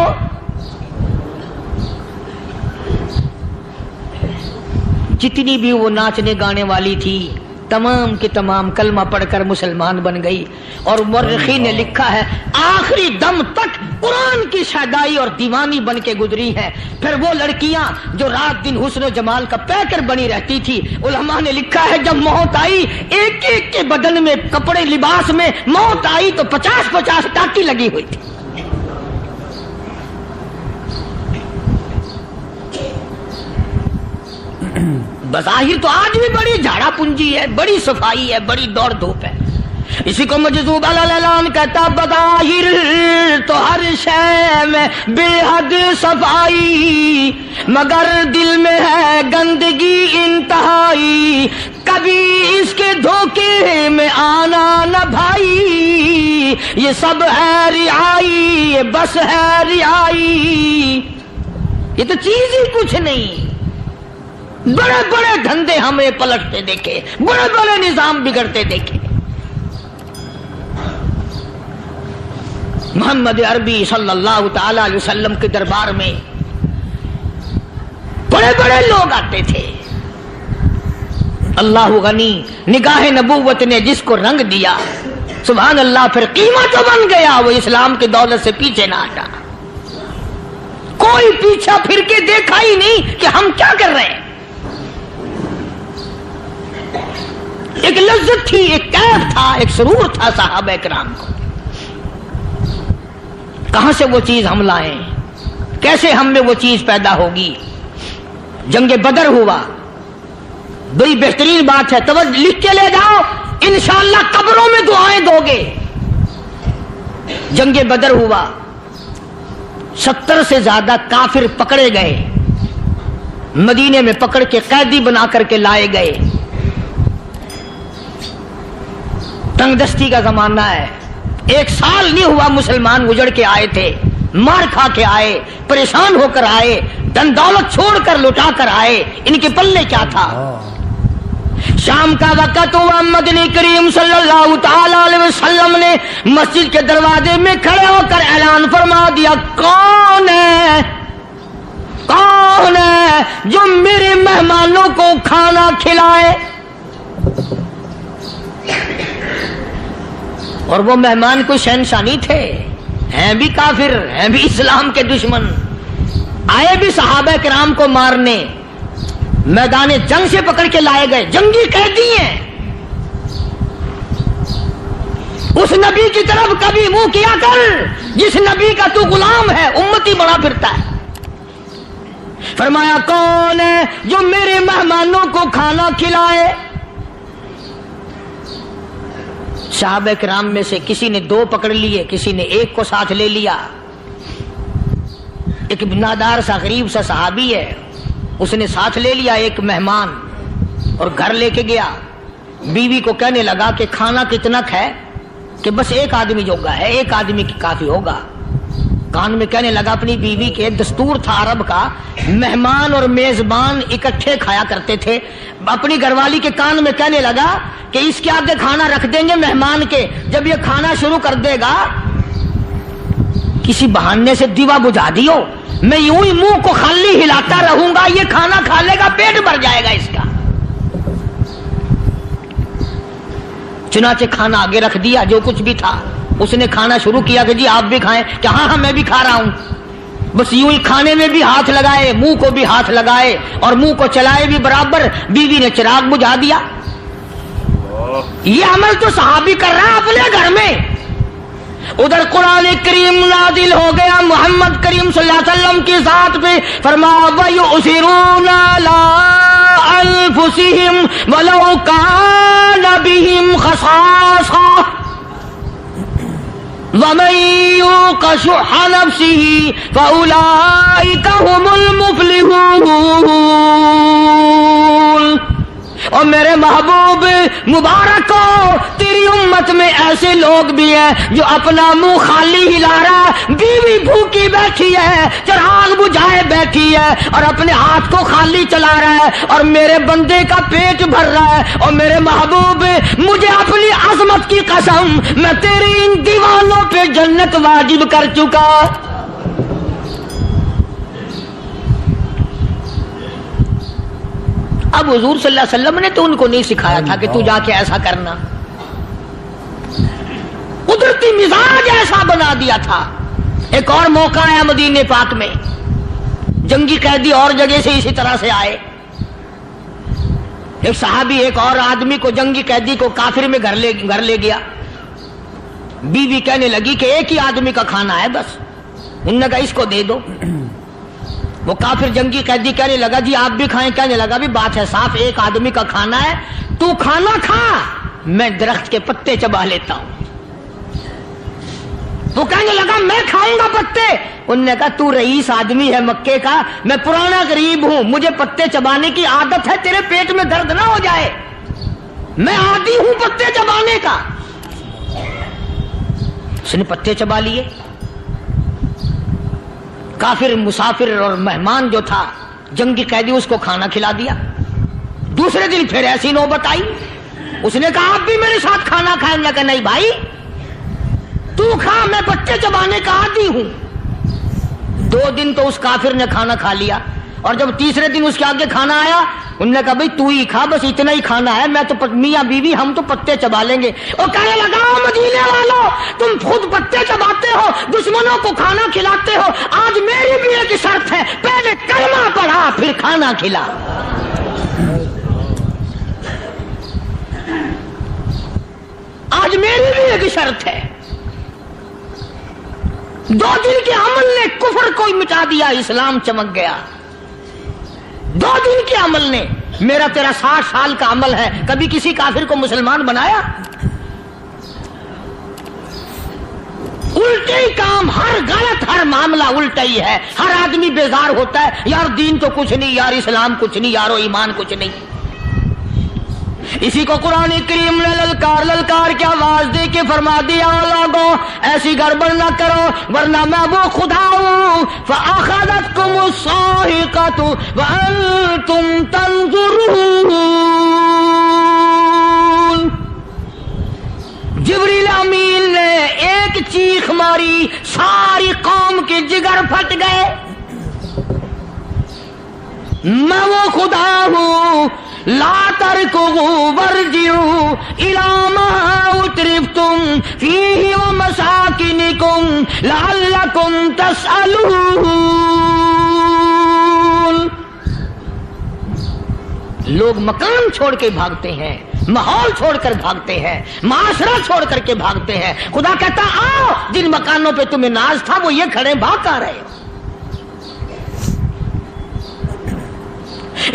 جتنی بھی وہ ناچنے گانے والی تھی تمام کے تمام کلمہ پڑھ کر مسلمان بن گئی. اور مورخین نے لکھا ہے آخری دم تک قرآن کی شیدائی اور دیوانی بن کے گزری ہے. پھر وہ لڑکیاں جو رات دن حسن و جمال کا پیکر بنی رہتی تھی, علماء نے لکھا ہے جب موت آئی ایک ایک کے بدن میں کپڑے لباس میں موت آئی تو 50-50 ٹاٹی لگی ہوئی تھی. بظاہر تو آج بھی بڑی جھاڑا پنجی ہے, بڑی صفائی ہے, بڑی دوڑ دھوپ ہے. اسی کو مجذوب الاعلان کہتا, بظاہر تو ہر شے میں بے حد صفائی, مگر دل میں ہے گندگی انتہائی, کبھی اس کے دھوکے میں آنا نہ بھائی, یہ سب ہے رعائی, یہ بس ہے رعائی. یہ تو چیز ہی کچھ نہیں. بڑے بڑے دھندے ہمیں پلٹتے دیکھے, بڑے بڑے نظام بگڑتے دیکھے. محمد عربی صلی اللہ تعالی علیہ وسلم کے دربار میں بڑے بڑے لوگ آتے تھے. اللہ غنی, نگاہ نبوت نے جس کو رنگ دیا سبحان اللہ, پھر قیمت تو بن گیا, وہ اسلام کی دولت سے پیچھے نہ ہٹا. کوئی پیچھا پھر کے دیکھا ہی نہیں کہ ہم کیا کر رہے ہیں. ایک لذت تھی, ایک کیف تھا, ایک سرور تھا صحابہ کرام کو. کہاں سے وہ چیز ہم لائیں, کیسے ہم میں وہ چیز پیدا ہوگی. جنگ بدر ہوا, بڑی بہترین بات ہے, توجہ لکھ کے لے جاؤ, انشاءاللہ قبروں میں دعائیں دو گے. جنگ بدر ہوا, 70 سے زیادہ کافر پکڑے گئے, مدینے میں پکڑ کے قیدی بنا کر کے لائے گئے. تنگ دستی کا زمانہ ہے, 1 سال نہیں ہوا مسلمان اجڑ کے آئے تھے, مار کھا کے آئے, پریشان ہو کر آئے, دن دولت چھوڑ کر لٹا کر آئے. ان کے پلے کیا تھا. شام کا وقت ہوا, مدنی کریم صلی اللہ تعالی علیہ وسلم نے مسجد کے دروازے میں کھڑے ہو کر اعلان فرما دیا, کون ہے, کون ہے جو میرے مہمانوں کو کھانا کھلائے. اور وہ مہمان کوئی شہنشاہ نہیں تھے, ہیں بھی کافر, ہیں بھی اسلام کے دشمن, آئے بھی صحابہ کرام کو مارنے, میدان جنگ سے پکڑ کے لائے گئے, جنگی قیدی ہیں. اس نبی کی طرف کبھی منہ کیا کر جس نبی کا تو غلام ہے, امتی بڑا پھرتا ہے. فرمایا کون ہے جو میرے مہمانوں کو کھانا کھلائے. صحابہ کرام میں سے کسی نے 2 پکڑ لیے, کسی نے 1 کو ساتھ لے لیا. ایک بنادار سا غریب سا صحابی ہے, اس نے ساتھ لے لیا ایک مہمان اور گھر لے کے گیا. بیوی کو کہنے لگا کہ کھانا کتنا ہے, کہ بس 1 آدمی جوگا ہے, 1 آدمی کی کافی ہوگا. کان میں کہنے لگا اپنی بیوی کے، دستور تھا عرب کا، مہمان اور میزبان اکٹھے کھایا کرتے تھے، اپنی گھر والی کے کان میں کہنے لگا کہ اس کے آگے کھانا رکھ دیں گے مہمان کے، جب یہ کھانا شروع کر دے گا کسی بہانے سے دیوا بجھا دیو، میں یوں ہی منہ کو خالی ہلاتا رہوں گا، یہ کھانا کھا لے گا، پیٹ بھر جائے گا اس کا۔ چنانچہ کھانا آگے رکھ دیا، جو کچھ بھی تھا، اس نے کھانا شروع کیا کہ جی آپ بھی کھائیں، کہ ہاں ہاں میں بھی کھا رہا ہوں۔ بس یوں ہی کھانے میں بھی ہاتھ لگائے، منہ کو بھی ہاتھ لگائے اور منہ کو چلائے بھی برابر، بیوی نے چراغ بجھا دیا۔ یہ عمل تو صحابی کر رہا ہے اپنے گھر میں، ادھر قرآن کریم نازل ہو گیا محمد کریم صلی اللہ علیہ وسلم کی ذات پہ، فرمایا وَيُؤْثِرُونَ عَلَىٰ أَنفُسِهِمْ وَلَوْ كَانَ بِهِمْ خَصَاصَةٌ وَمَن يُوقَ شُحَّ نَفْسِهِ فَأُولَٰئِكَ هُمُ الْمُفْلِحُونَ۔ اور میرے محبوب مبارک ہو، تیری امت میں ایسے لوگ بھی ہیں جو اپنا منہ خالی ہلا رہا ہے، بیوی بھوکی بیٹھی ہے، چراغ بجھائے بیٹھی ہے اور اپنے ہاتھ کو خالی چلا رہا ہے اور میرے بندے کا پیٹ بھر رہا ہے۔ اور میرے محبوب مجھے اپنی عظمت کی قسم، میں تیری ان دیوانوں پہ جنت واجب کر چکا۔ اب حضور صلی اللہ علیہ وسلم نے تو ان کو نہیں سکھایا تھا کہ تو جا کے ایسا کرنا، قدرتی مزاج ایسا بنا دیا تھا۔ ایک اور موقع آیا مدینے پاک میں، جنگی قیدی اور جگہ سے اسی طرح سے آئے، ایک صحابی ایک اور آدمی کو، جنگی قیدی کو کافر میں گھر لے گیا۔ بیوی کہنے لگی کہ ایک ہی آدمی کا کھانا ہے بس، انہوں نے کہا اس کو دے دو۔ وہ کافر جنگی قیدی کہنے لگا جی آپ بھی کھائیں، کہنے لگا بھی بات ہے صاف، ایک آدمی کا کھانا ہے، تو کھانا کھا، میں درخت کے پتے چبا لیتا ہوں۔ وہ کہنے لگا میں کھاؤں گا پتے، انہوں نے کہا تو رئیس آدمی ہے مکے کا، میں پرانا غریب ہوں، مجھے پتے چبانے کی عادت ہے، تیرے پیٹ میں درد نہ ہو جائے، میں عادی ہوں پتے چبانے کا۔ اس نے پتے چبا لیے، کافر مسافر اور مہمان جو تھا جنگی قیدی اس کو کھانا کھلا دیا۔ دوسرے دن پھر ایسی نوبت آئی، اس نے کہا آپ بھی میرے ساتھ کھانا کھائیں گے؟ کہ نہیں بھائی تو کھا، میں پتے چبانے کا عادی ہوں۔ 2 دن تو اس کافر نے کھانا کھا لیا، اور جب تیسرے دن اس کے آگے کھانا آیا، انہوں نے کہا بھائی تو ہی کھا، بس اتنا ہی کھانا ہے، میں تو میاں بیوی ہم تو پتے چبا لیں گے۔ اور کہنے لگا مدینے والوں تم خود پتے چباتے ہو، دشمنوں کو کھانا کھلاتے ہو، آج میری بھی ایک شرط ہے، پہلے کلمہ پڑھا پھر کھانا کھلا۔ آج میری بھی ایک شرط ہے۔ 2 دن کے عمل نے کفر کو مٹا دیا، اسلام چمک گیا۔ 2 دن کے عمل نے، میرا تیرا 60 سال کا عمل ہے، کبھی کسی کافر کو مسلمان بنایا؟ الٹے ہی کام، ہر غلط، ہر معاملہ الٹا ہی ہے، ہر آدمی بیزار ہوتا ہے، یار دین تو کچھ نہیں، یار اسلام کچھ نہیں، یارو ایمان کچھ نہیں۔ اسی کو قرآن کریم نے للکار کے آواز دے کے فرما دیا لوگوں ایسی گڑبڑ نہ کرو ورنہ میں وہ خدا ہوں فَأَخَذَتْكُمُ الصَّاعِقَةُ وَأَنْتُمْ تَنْظُرُونَ۔ جبریل امین نے ایک چیخ ماری، ساری قوم کے جگر پھٹ گئے، میں وہ خدا ہوں لا تركضوا وارجعوا إلى ما أترفتم فيه ومساكنكم لعلكم تسألون۔ لوگ مکان چھوڑ کے بھاگتے ہیں، ماحول چھوڑ کر بھاگتے ہیں، معاشرہ چھوڑ کر کے بھاگتے ہیں، خدا کہتا آؤ جن مکانوں پہ تمہیں ناز تھا وہ یہ کھڑے بھاگ کر رہے ہو۔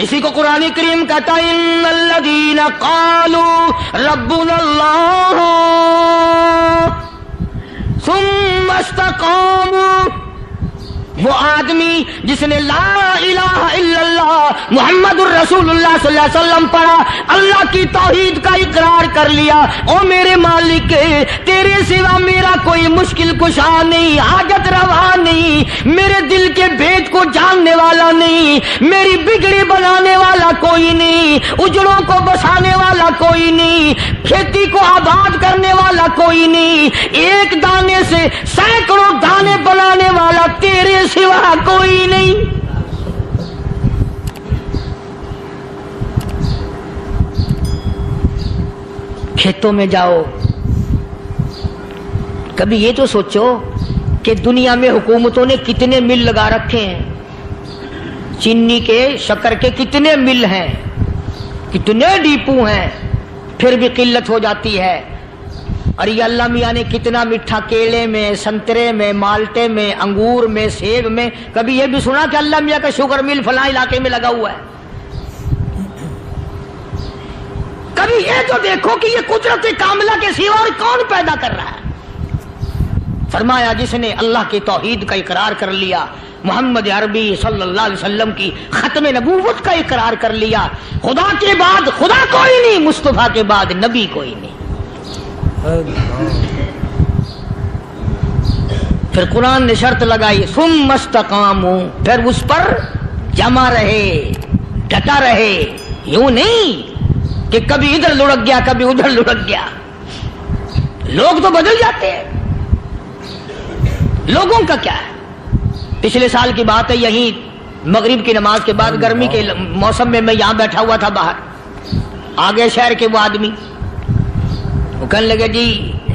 اسی کو قرآن کریم کہتا ہے ان الذین قالوا ربنا اللہ ثم استقاموا وہ آدمی جس نے لا الہ الا اللہ محمد الرسول اللہ صلی اللہ علیہ وسلم پڑھا، اللہ کی توحید کا اقرار کر لیا، او میرے مالک تیرے سوا میرا کوئی مشکل کشا نہیں، حاجت روا نہیں، میرے دل کے بھید کو جاننے والا نہیں، میری بگڑی بنانے والا کوئی نہیں، اجڑوں کو بسانے والا کوئی نہیں، کھیتی کو آباد کرنے والا کوئی نہیں، ایک دانے سے سینکڑوں دانے بنانے والا تیرے سوا کوئی نہیں۔ کھیتوں میں جاؤ، کبھی یہ تو سوچو کہ دنیا میں حکومتوں نے کتنے مل لگا رکھے ہیں، چینی کے شکر کے کتنے مل ہیں، کتنے ڈیپو ہیں، پھر بھی قلت ہو جاتی ہے۔ اور یہ اللہ میاں نے کتنا میٹھا کیلے میں، سنترے میں، مالٹے میں، انگور میں، سیب میں، کبھی یہ بھی سنا کہ اللہ میاں کا شوگر مل فلاں علاقے میں لگا ہوا ہے؟ کبھی یہ تو دیکھو کہ یہ قدرت کاملہ کے سوا اور کون پیدا کر رہا ہے؟ فرمایا جس نے اللہ کی توحید کا اقرار کر لیا، محمد عربی صلی اللہ علیہ وسلم کی ختم نبوت کا اقرار کر لیا، خدا کے بعد خدا کوئی نہیں، مصطفیٰ کے بعد نبی کوئی نہیں۔ پھر قرآن نے شرط لگائی ثم استقاموا، پھر اس پر جمع رہے، ڈٹا رہے، یوں نہیں کہ کبھی ادھر لڑک گیا کبھی ادھر لڑک گیا۔ لوگ تو بدل جاتے ہیں، لوگوں کا کیا ہے؟ پچھلے سال کی بات ہے، یہیں مغرب کی نماز کے بعد گرمی کے موسم میں میں یہاں بیٹھا ہوا تھا، باہر آ گئے شہر کے وہ آدمی، وہ کہنے لگے جی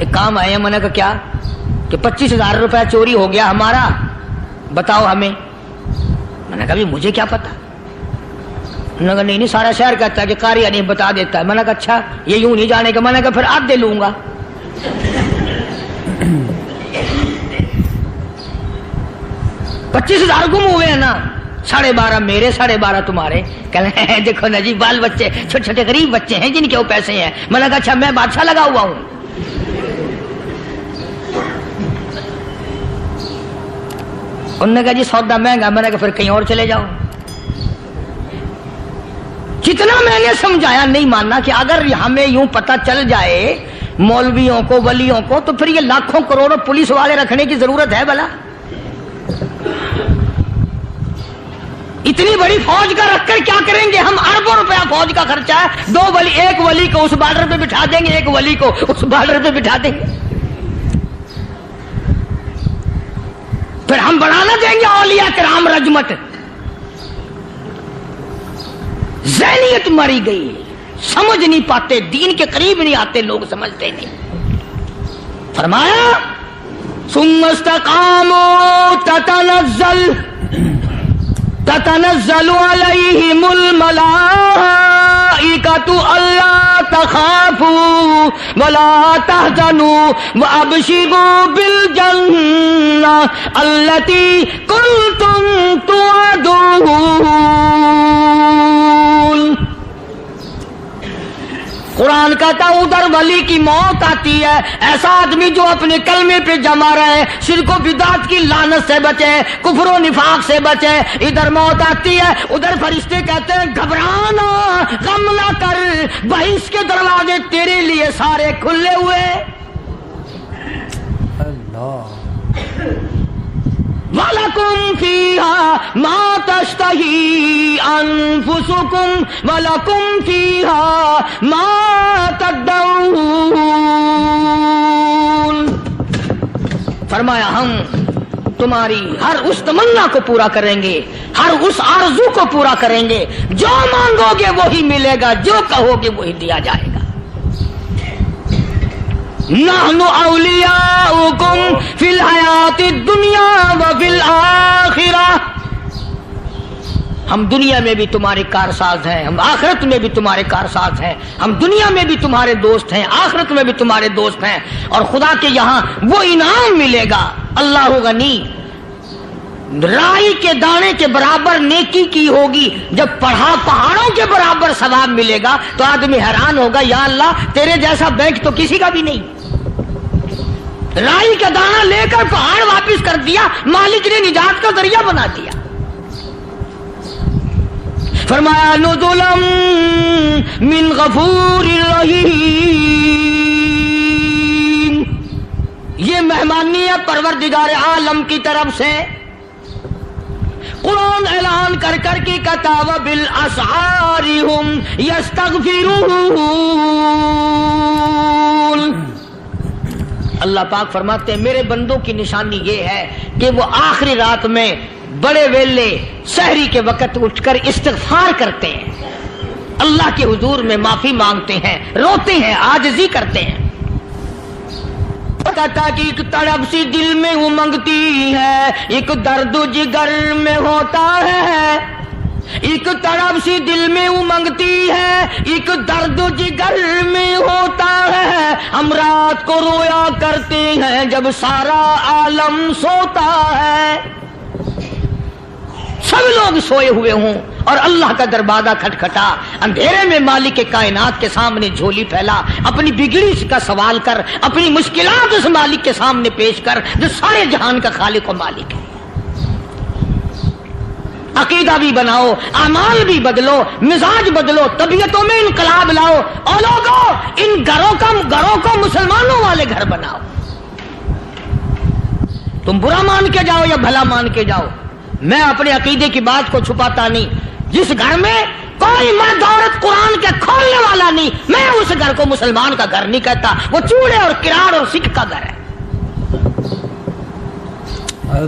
ایک کام آئے ہیں۔ میں نے کہا کیا؟ کہ 25,000 روپے چوری ہو گیا ہمارا، بتاؤ ہمیں۔ میں نے کہا مجھے کیا پتا؟ انہوں نے کہا نہیں سارا شہر کہتا ہے کہ قاریہ نہیں بتا دیتا ہے۔ میں نے کہا اچھا یہ یوں نہیں جانے کا؟ میں نے کہا پھر آدھے لوں گا۔ 25,000 گم ہوئے ہیں نا، 12.5 میرے 12.5 تمہارے۔ کہنے دیکھو نا جی بال بچے چھوٹے چھوٹے غریب بچے ہیں جن کے وہ پیسے ہیں۔ میں نے کہا اچھا میں بادشاہ لگا ہوا ہوں؟ انہوں نے کہا جی سودا مہنگا۔ میں نے کہا پھر کہیں اور چلے جاؤ۔ جتنا میں نے سمجھایا نہیں ماننا کہ اگر ہمیں یوں پتہ چل جائے مولویوں کو ولیوں کو تو پھر یہ لاکھوں کروڑوں پولیس والے رکھنے کی ضرورت ہے بھلا؟ اتنی بڑی فوج کا رکھ کر کیا کریں گے ہم؟ اربوں روپیہ فوج کا خرچہ ہے، 2 ولی، ایک ولی کو اس بارڈر پہ بٹھا دیں گے، ایک ولی کو اس بارڈر پہ بٹھا دیں گے، پھر ہم بڑھانا دیں گے اولیاء کرام رجمت۔ ذہنیت مری گئی، سمجھ نہیں پاتے، دین کے قریب نہیں آتے لوگ، سمجھتے نہیں۔ فرمایا ثم استقاموا تتنزل علیہم الملائکۃ الا تخافوا ولا تحزنوا وابشروا بالجنہ التی کنتم توعدون۔ قرآن کہتا ہے ادھر ولی کی موت آتی ہے، ایسا آدمی جو اپنے کلمے پہ جمع رہے، شرک و بدعت کی لعنت سے بچے، کفر و نفاق سے بچے۔ ادھر موت آتی ہے، ادھر فرشتے کہتے ہیں گھبرانا، غم نہ کر، بہشت کے دروازے تیرے لیے سارے کھلے ہوئے۔ اللہ وَلَكُمْ فِيهَا مَا تَشْتَهِي أَنفُسُكُمْ وَلَكُمْ فِيهَا مَا تَدَّعُونَ۔ فرمایا ہم تمہاری ہر اس تمنا کو پورا کریں گے، ہر اس آرزو کو پورا کریں گے، جو مانگو گے وہی ملے گا، جو کہو گے وہی دیا جائے گا۔ نحن اولیاؤکم فی الحیات الدنیا وفی الآخرہ، ہم دنیا میں بھی تمہارے کارساز ہیں، ہم آخرت میں بھی تمہارے کارساز ہیں، ہم دنیا میں بھی تمہارے دوست ہیں، آخرت میں بھی تمہارے دوست ہیں، اور خدا کے یہاں وہ انعام ملے گا۔ اللہ غنی، رائی کے دانے کے برابر نیکی کی ہوگی، جب پہاڑوں کے برابر ثواب ملے گا تو آدمی حیران ہوگا، یا اللہ تیرے جیسا بینک تو کسی کا بھی نہیں۔ رائی کا دانہ لے کر پہاڑ واپس کر دیا، مالک نے نجات کا ذریعہ بنا دیا۔ فرمایا نزلا من غفور رحیم، یہ مہمانی ہے پروردگار عالم کی طرف سے۔ قرآن اعلان کر کر کے کہتا وبالاسحار ہم یستغفرون، اللہ پاک فرماتے ہیں میرے بندوں کی نشانی یہ ہے کہ وہ آخری رات میں بڑے ویلے سحری کے وقت اٹھ کر استغفار کرتے ہیں، اللہ کے حضور میں معافی مانگتے ہیں، روتے ہیں، عاجزی کرتے ہیں۔ کہتا کہ ایک تڑپ سی دل میں امنگتی ہے، ایک درد جگر میں ہوتا ہے، ایک تڑپ سی دل میں امنگتی ہے، ایک درد جگر میں ہوتا ہے، ہم رات کو رویا کرتے ہیں جب سارا عالم سوتا ہے۔ سب لوگ سوئے ہوئے ہوں اور اللہ کا دروازہ کھٹکھٹا، اندھیرے میں مالک کائنات کے سامنے جھولی پھیلا، اپنی بگڑی کا سوال کر، اپنی مشکلات اس مالک کے سامنے پیش کر جو سارے جہان کا خالق و مالک ہے۔ عقیدہ بھی بناؤ، اعمال بھی بدلو، مزاج بدلو، طبیعتوں میں انقلاب لاؤ، اور لوگوں ان گھروں کو مسلمانوں والے گھر بناؤ۔ تم برا مان کے جاؤ یا بھلا مان کے جاؤ، میں اپنے عقیدے کی بات کو چھپاتا نہیں۔ جس گھر میں کوئی مرد عورت قرآن کے کھولنے والا نہیں، میں اس گھر کو مسلمان کا گھر نہیں کہتا، وہ چوڑے اور کراڑ اور سکھ کا گھر ہے۔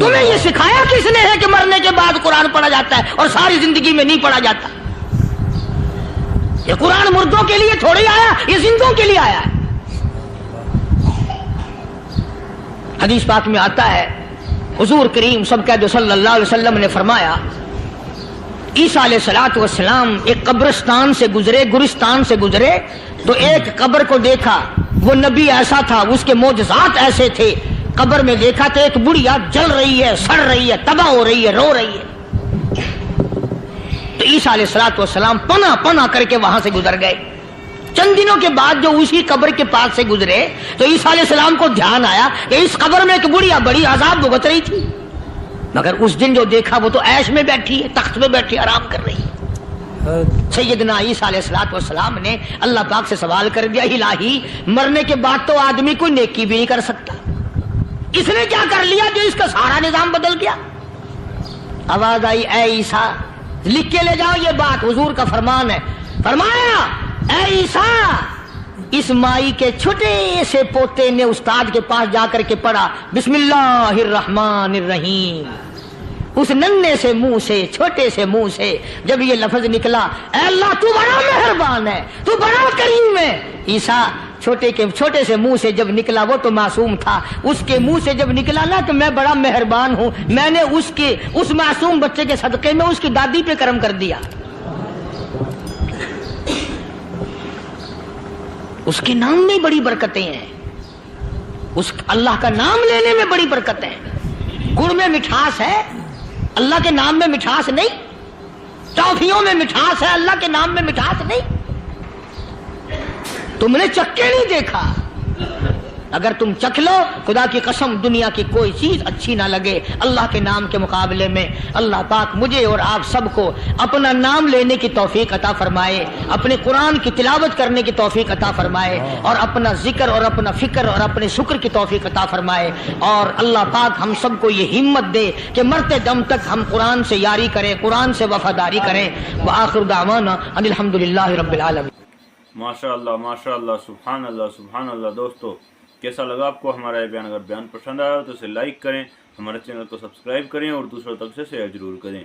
تمہیں یہ سکھایا کس نے ہے کہ مرنے کے بعد قرآن پڑھا جاتا ہے اور ساری زندگی میں نہیں پڑھا جاتا؟ یہ قرآن مردوں کے لیے تھوڑی آیا، یہ زندوں کے لیے آیا ہے۔ حدیث پاک میں آتا ہے، حضور کریم سب کہہ دو صلی اللہ علیہ وسلم نے فرمایا، عیسیٰ علیہ الصلوۃ والسلام ایک قبرستان سے گزرے، گورستان سے گزرے تو ایک قبر کو دیکھا، وہ نبی ایسا تھا، اس کے معجزات ایسے تھے۔ قبر میں دیکھا تو ایک بڑھیا جل رہی ہے، سڑ رہی ہے، تباہ ہو رہی ہے، رو رہی ہے۔ تو عیسیٰ علیہ الصلوۃ والسلام پناہ پناہ کر کے وہاں سے گزر گئے۔ چند دنوں کے بعد جو اسی قبر کے پاس سے گزرے تو عیسیٰ علیہ السلام کو دھیان آیا کہ اس قبر میں ایک بڑھیا بڑی عذاب بھگت رہی تھی، مگر اس دن جو دیکھا وہ تو عیش میں بیٹھی ہے، تخت میں بیٹھی آرام کر رہی ہے۔ سیدنا عیسیٰ علیہ الصلوۃ والسلام نے اللہ پاک سے سوال کر دیا، الہی مرنے کے بعد تو آدمی کوئی نیکی بھی نہیں کر سکتا، اس نے کیا کر لیا جو اس کا سارا نظام بدل گیا؟ آواز آئی، اے عیسیٰ لکھ کے لے جاؤ یہ بات، حضور کا فرمان ہے۔ فرمایا، اے عیسیٰ، اس مائی کے چھوٹے سے پوتے نے استاد کے پاس جا کر کے پڑھا بسم اللہ الرحمن الرحیم، اس ننھے سے منہ سے، چھوٹے سے منہ سے جب یہ لفظ نکلا، اے اللہ تو بڑا مہربان ہے، تو بڑا کریم ہے۔ عیسیٰ چھوٹے سے منہ سے جب نکلا، وہ تو معصوم تھا، اس کے منہ سے جب نکلا نا کہ میں بڑا مہربان ہوں، میں نے اس معصوم بچے کے صدقے میں اس کی دادی پہ کرم کر دیا۔ اس کے نام میں بڑی برکتیں ہیں، اس اللہ کا نام لینے میں بڑی برکتیں ہیں۔ گڑ میں مٹھاس ہے، اللہ کے نام میں مٹھاس نہیں۔ ٹافیوں میں مٹھاس ہے، اللہ کے نام میں مٹھاس نہیں۔ تم نے چکھ کے نہیں دیکھا، اگر تم چکھ لو خدا کی قسم دنیا کی کوئی چیز اچھی نہ لگے اللہ کے نام کے مقابلے میں۔ اللہ پاک مجھے اور آپ سب کو اپنا نام لینے کی توفیق عطا فرمائے، اپنے قرآن کی تلاوت کرنے کی توفیق عطا فرمائے، اور اپنا ذکر اور اپنا فکر اور اپنے شکر کی توفیق عطا فرمائے، اور اللہ پاک ہم سب کو یہ ہمت دے کہ مرتے دم تک ہم قرآن سے یاری کریں، قرآن سے وفاداری کریں۔ وآخر دعوانا ان الحمدللہ رب العالمین۔ ماشاء اللہ، سبحان اللہ، سبحان اللہ۔ دوستو کیسا لگا آپ کو ہمارا یہ بیان؟ اگر بیان پسند آیا تو اسے لائک کریں، ہمارے چینل کو سبسکرائب کریں اور دوسروں تک سے شیئر ضرور کریں۔